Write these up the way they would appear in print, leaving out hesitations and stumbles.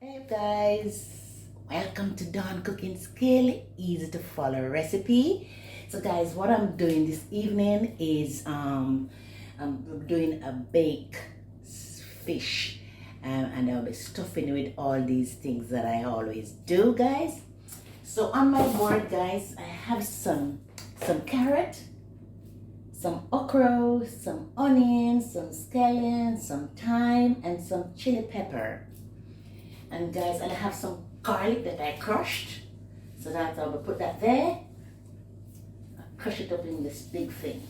Hey guys, welcome to Dawn Cooking Skill, easy to follow recipe. So guys, what I'm doing this evening is I'm doing a baked fish, and I'll be stuffing with all these things that I always do, guys. So on my board, guys, I have some carrot, some okra, some onions, some scallions, some thyme, and some chili pepper. And guys, and I have some garlic that I crushed. So that I will put that there. I'll crush it up in this big thing.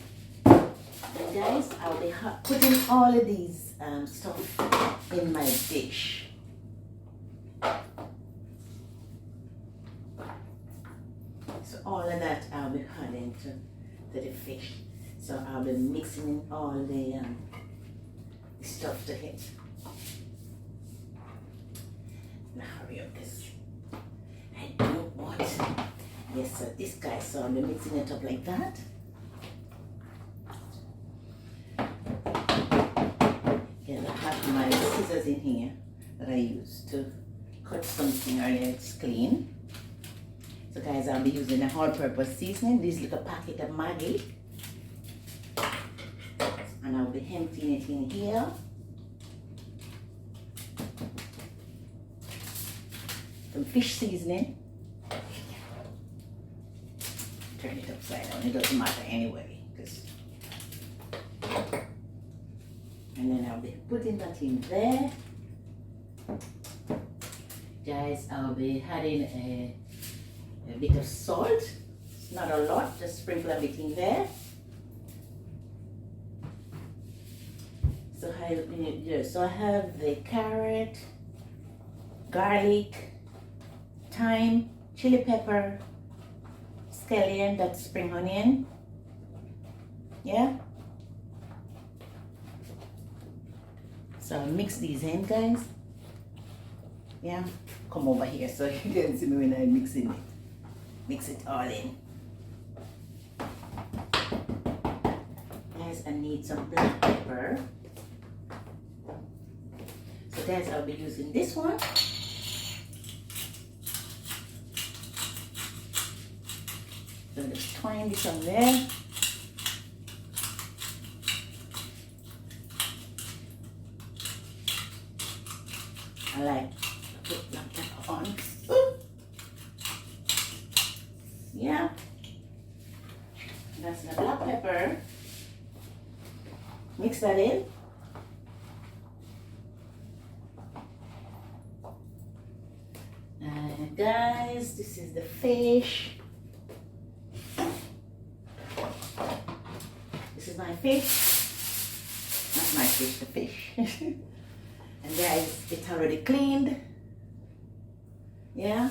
And guys, I'll be putting all of these stuff in my dish. So all of that I'll be adding to the fish. So I'll be mixing in all the stuff to it. Now hurry up, because I don't want, yes, so this guy, so I'll be mixing it up like that. Again, I have my scissors in here that I use to cut something earlier. It's clean. So guys, I'll be using a all-purpose seasoning, this little packet of Maggie, and I'll be emptying it in here. Some fish seasoning. Turn it upside down. It doesn't matter anyway. And then I'll be putting that in there. Guys, I'll be adding a bit of salt. It's not a lot, just sprinkle a bit in there. So I have the carrot, garlic, thyme, chili pepper, scallion, that's spring onion. Yeah. So I'll mix these in, guys. Yeah. Come over here so you can see me when I'm mixing it. Mix it all in. Guys, I need some black pepper. So guys, I'll be using this one. So just twine this on there. I like to put black pepper on. Ooh. Yeah. That's the black pepper. Mix that in. And guys, this is the fish. This is my fish. Not my fish, the fish. And guys, it's already cleaned. Yeah.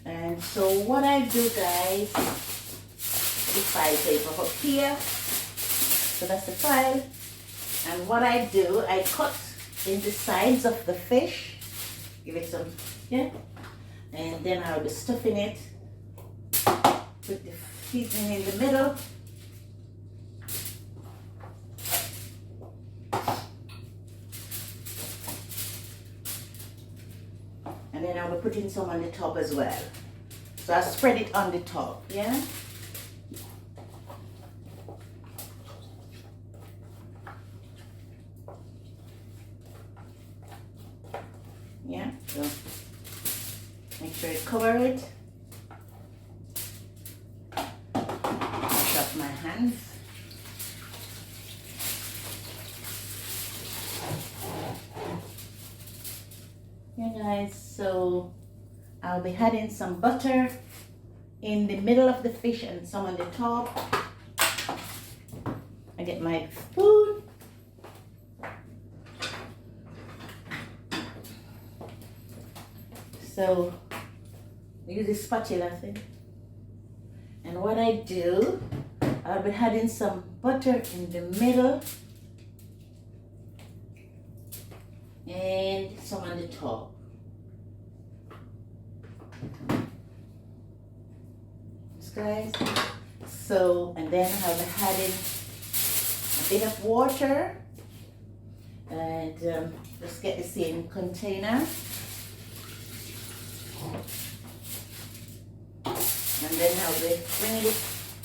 And so what I do, guys, this file paper up here. So that's the file. And what I do, I cut in the sides of the fish. Give it some, yeah. And then I'll be stuffing it with the seasoning in the middle. And then I'll be putting some on the top as well. So I'll spread it on the top, yeah? Yeah, so make sure you cover it. Wash off my hands. Yeah guys, so I'll be adding some butter in the middle of the fish and some on the top. I get my spoon. So I use this spatula thing. And what I do, I'll be adding some butter in the middle and some on the top. Guys, so and then I'll be adding a bit of water And just get the same container. And then how we bring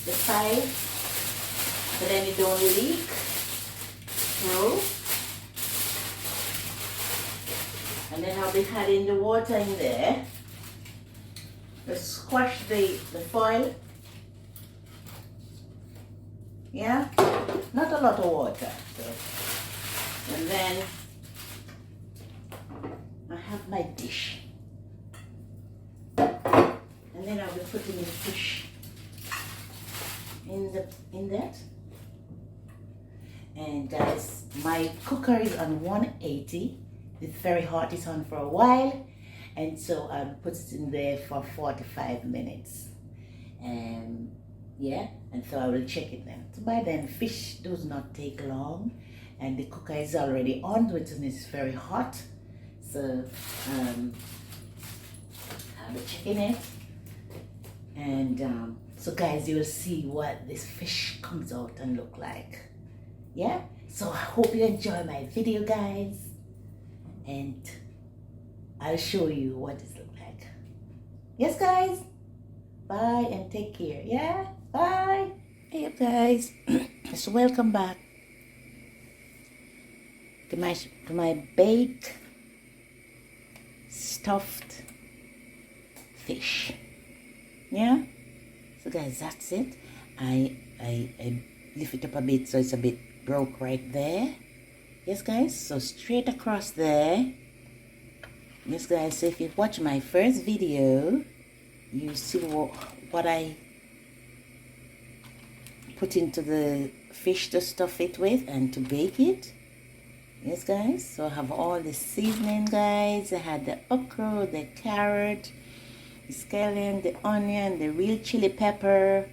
the pipe so then it don't leak through. And then I'll be adding the water in there. Just squash the foil. Yeah, not a lot of water. So. And then I have my dish. And then I'll be putting the fish in that. And guys, my cooker is on 180. It's very hot. It's on for a while, and so I'll put it in there for 45 minutes. And yeah, and so I will check it then. So by then, fish does not take long, and the cooker is already on, which is very hot. So I'll be checking it. And so guys, you will see what this fish comes out and look like. Yeah, so I hope you enjoy my video, guys, and I'll show you what this looks like. Yes, guys, bye and take care. Yeah, bye. Hey guys, so welcome back to my baked stuffed fish. Yeah, so guys, that's it. I lift it up a bit so it's a bit broke right there. Yes guys, so straight across there. Yes guys, so if you watch my first video, you see what I put into the fish to stuff it with and to bake it. Yes guys, so I have all the seasoning, guys. I had the okra, the carrot, the scallion, the onion, the real chili pepper,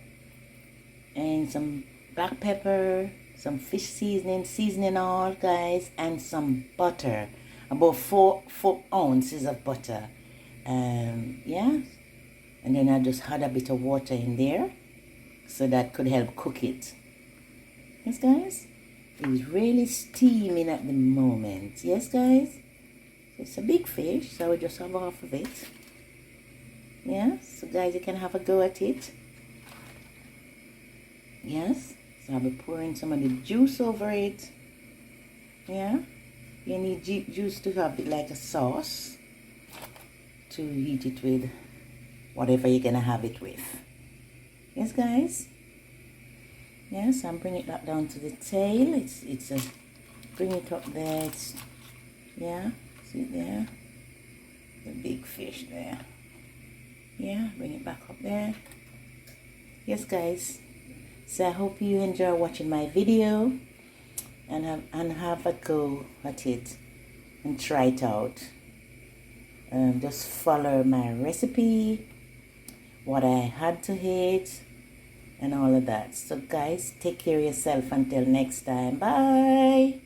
and some black pepper, some fish seasoning oil, guys, and some butter, about 4 ounces of butter. Yeah, and then I just had a bit of water in there, so that could help cook it. Yes, guys, it's really steaming at the moment. Yes, guys, it's a big fish, so I will just have half of it. Yeah, so guys, you can have a go at it. Yes, so I'll be pouring some of the juice over it. Yeah, you need juice to have it like a sauce to eat it with whatever you're gonna have it with. Yes, guys. Yes, I'm bringing it back down to the tail. It's a bring it up there. It's, yeah, see it there, the big fish there. Yeah, bring it back up there. Yes, guys. So I hope you enjoy watching my video and have a go at it and try it out. Just follow my recipe, what I had to hit, and all of that. So guys, take care of yourself until next time. Bye.